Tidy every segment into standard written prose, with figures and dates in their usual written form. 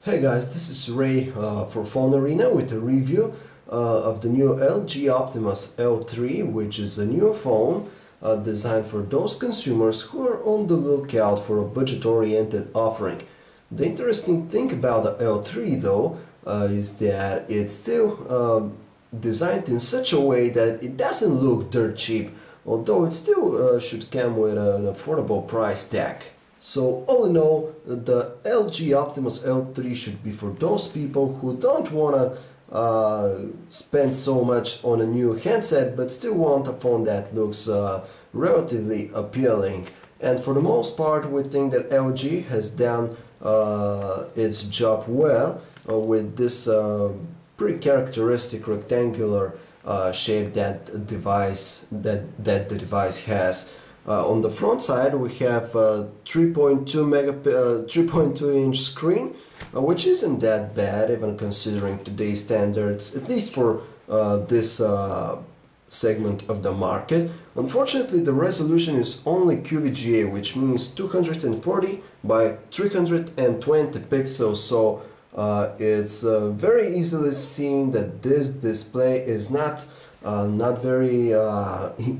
Hey guys, this is Ray for PhoneArena with a review of the new LG Optimus L3, which is a new phone designed for those consumers who are on the lookout for a budget-oriented offering. The interesting thing about the L3 though is that it's still designed in such a way that it doesn't look dirt cheap, although it still should come with an affordable price tag. So all in all, the LG Optimus L3 should be for those people who don't want to spend so much on a new handset but still want a phone that looks relatively appealing. And for the most part, we think that LG has done its job well with this pretty characteristic rectangular shape that the device has. On the front side we have a 3.2 inch screen, which isn't that bad even considering today's standards, at least for this segment of the market. Unfortunately, the resolution is only QVGA, which means 240 by 320 pixels, so it's very easily seen that this display is not very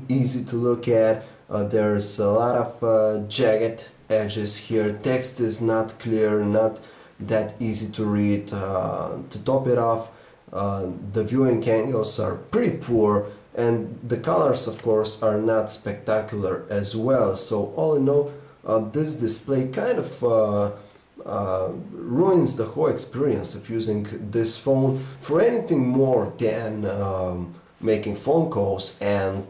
easy to look at. There's a lot of jagged edges here. Text is not clear, not that easy to read. To top it off, the viewing angles are pretty poor, and the colors, of course, are not spectacular as well. So all in all, this display kind of ruins the whole experience of using this phone for anything more than making phone calls and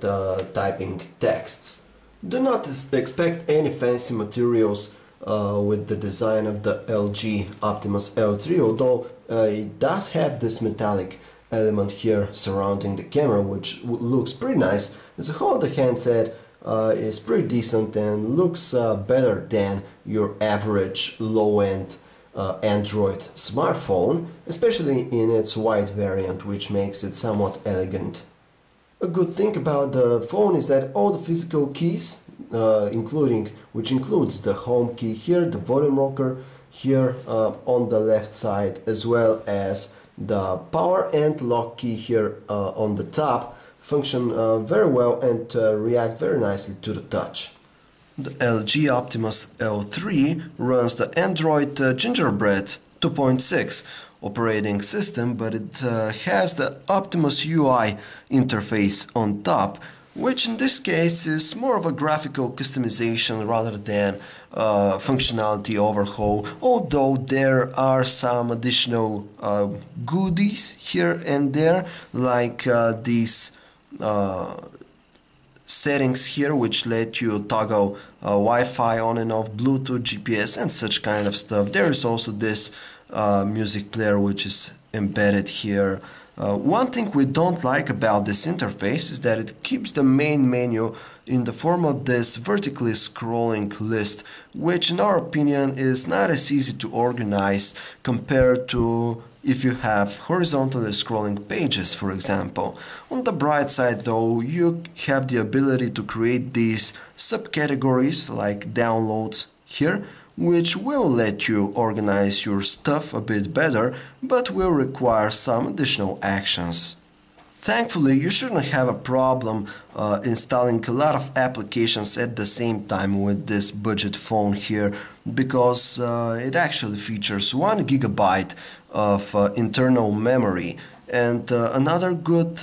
typing texts. Do not expect any fancy materials with the design of the LG Optimus L3, although it does have this metallic element here surrounding the camera, which looks pretty nice. As a whole, the handset is pretty decent and looks better than your average low-end Android smartphone, especially in its white variant, which makes it somewhat elegant. A good thing about the phone is that all the physical keys, which includes the home key here, the volume rocker here on the left side, as well as the power and lock key here on the top, function very well and react very nicely to the touch. The LG Optimus L3 runs the Android Gingerbread 2.6 operating system, but it has the Optimus UI interface on top, which in this case is more of a graphical customization rather than functionality overhaul, although there are some additional goodies here and there, like these settings here which let you toggle Wi-Fi on and off, Bluetooth, GPS and such kind of stuff. There is also this music player which is embedded here. One thing we don't like about this interface is that it keeps the main menu in the form of this vertically scrolling list, which in our opinion is not as easy to organize compared to if you have horizontally scrolling pages, for example. On the bright side though, you have the ability to create these subcategories like downloads here, which will let you organize your stuff a bit better, but will require some additional actions. Thankfully, you shouldn't have a problem installing a lot of applications at the same time with this budget phone here, because it actually features 1 GB of internal memory. And another good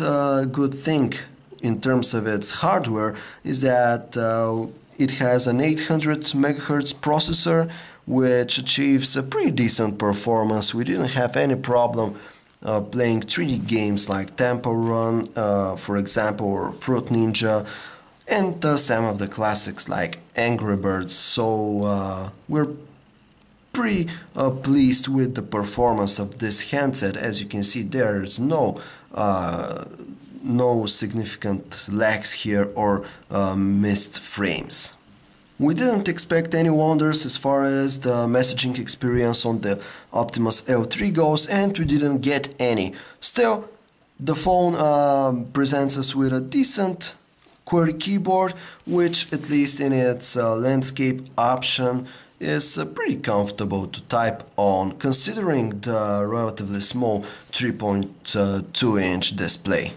thing in terms of its hardware is that it has an 800 MHz processor, which achieves a pretty decent performance. We didn't have any problem playing 3D games like Temple Run, for example, or Fruit Ninja, and some of the classics like Angry Birds. So we're pretty pleased with the performance of this handset. As you can see, there's no significant lags here or missed frames. We didn't expect any wonders as far as the messaging experience on the Optimus L3 goes, and we didn't get any. Still, the phone presents us with a decent QWERTY keyboard, which at least in its landscape option is pretty comfortable to type on, considering the relatively small 3.2-inch display.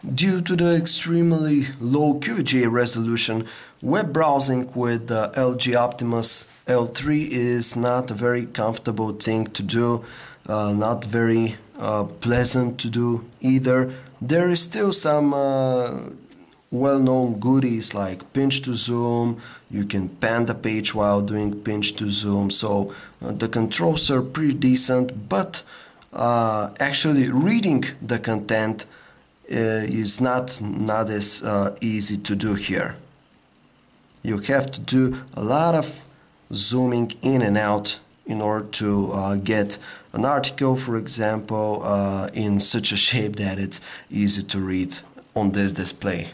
Due to the extremely low QVGA resolution, web browsing with the LG Optimus L3 is not a very comfortable thing to do, not very pleasant to do either. There is still some well-known goodies like pinch to zoom. You can pan the page while doing pinch to zoom, so the controls are pretty decent, but actually reading the content is not as easy to do here. You have to do a lot of zooming in and out in order to get an article, for example, in such a shape that it's easy to read on this display.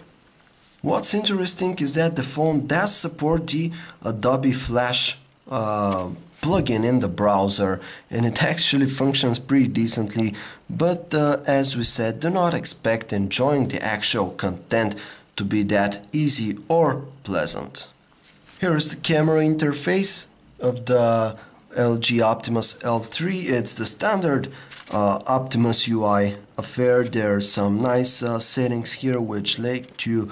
What's interesting is that the phone does support the Adobe Flash plugin in the browser, and it actually functions pretty decently, but as we said, do not expect enjoying the actual content to be that easy or pleasant. Here is the camera interface of the LG Optimus L3. It's the standard Optimus UI affair. There are some nice settings here which let you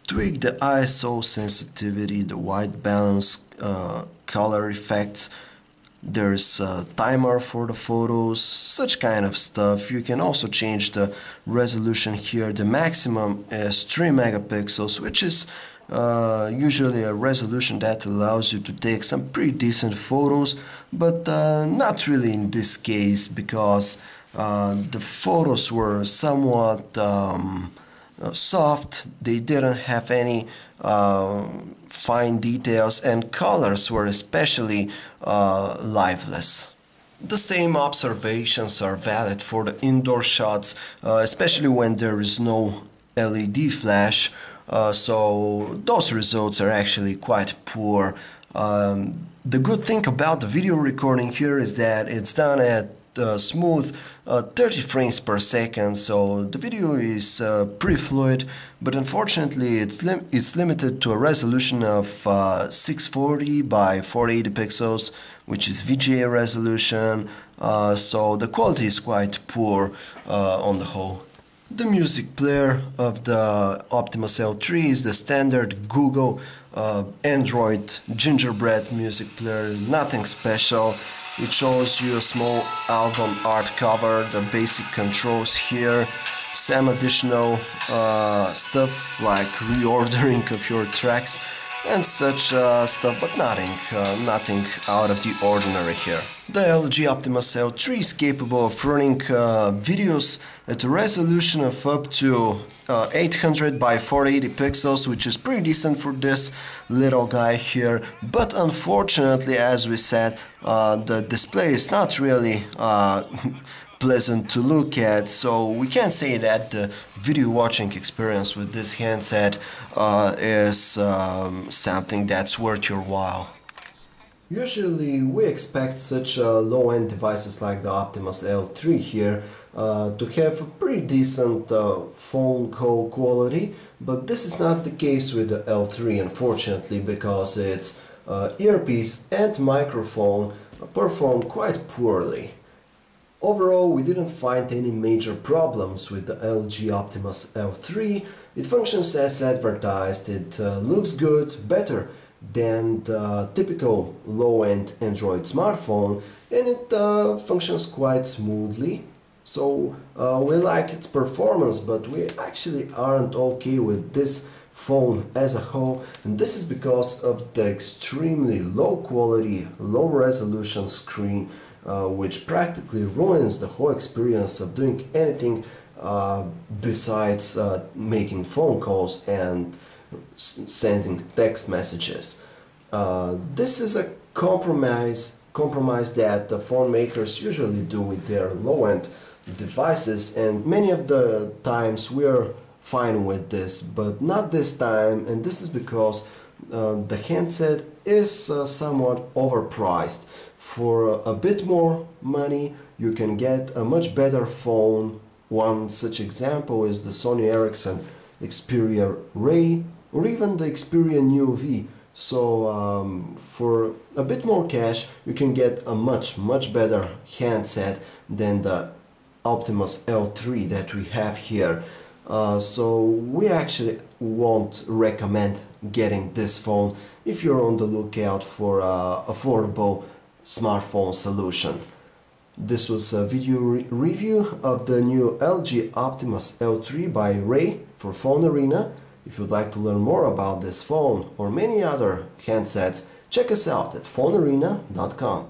tweak the ISO sensitivity, the white balance, color effects. There's a timer for the photos, such kind of stuff. You can also change the resolution here. The maximum is 3 megapixels, which is usually a resolution that allows you to take some pretty decent photos, but not really in this case, because the photos were somewhat soft. They didn't have any fine details, and colors were especially lifeless. The same observations are valid for the indoor shots, especially when there is no LED flash, so those results are actually quite poor. The good thing about the video recording here is that it's done at smooth 30 frames per second, so the video is pretty fluid, but unfortunately it's limited to a resolution of 640 by 480 pixels, which is VGA resolution, so the quality is quite poor on the whole. The music player of the Optimus L3 is the standard Google Android gingerbread music player, nothing special. It shows you a small album art cover, the basic controls here, some additional stuff like reordering of your tracks and such stuff, but nothing out of the ordinary here. The LG Optimus L3 is capable of running videos at a resolution of up to 800 by 480 pixels, which is pretty decent for this little guy here, but unfortunately, as we said, the display is not really pleasant to look at, so we can't say that the video watching experience with this handset is something that's worth your while. Usually we expect such low-end devices like the Optimus L3 here to have a pretty decent phone call quality, but this is not the case with the L3, unfortunately, because its earpiece and microphone perform quite poorly. Overall, we didn't find any major problems with the LG Optimus L3. It functions as advertised, it looks good, better than the typical low-end Android smartphone, and it functions quite smoothly. So we like its performance, but we actually aren't okay with this phone as a whole, and this is because of the extremely low quality, low resolution screen, which practically ruins the whole experience of doing anything besides making phone calls and sending text messages. This is a compromise that the phone makers usually do with their low-end devices, and many of the times we're fine with this, but not this time, and this is because the handset is somewhat overpriced. For a bit more money you can get a much better phone. One such example is the Sony Ericsson Xperia Ray, or even the Xperia Neo V, So for a bit more cash, you can get a much better handset than the Optimus L3 that we have here. So we actually won't recommend getting this phone if you're on the lookout for an affordable smartphone solution. This was a video review of the new LG Optimus L3 by Ray for PhoneArena. If you'd like to learn more about this phone or many other handsets, check us out at PhoneArena.com.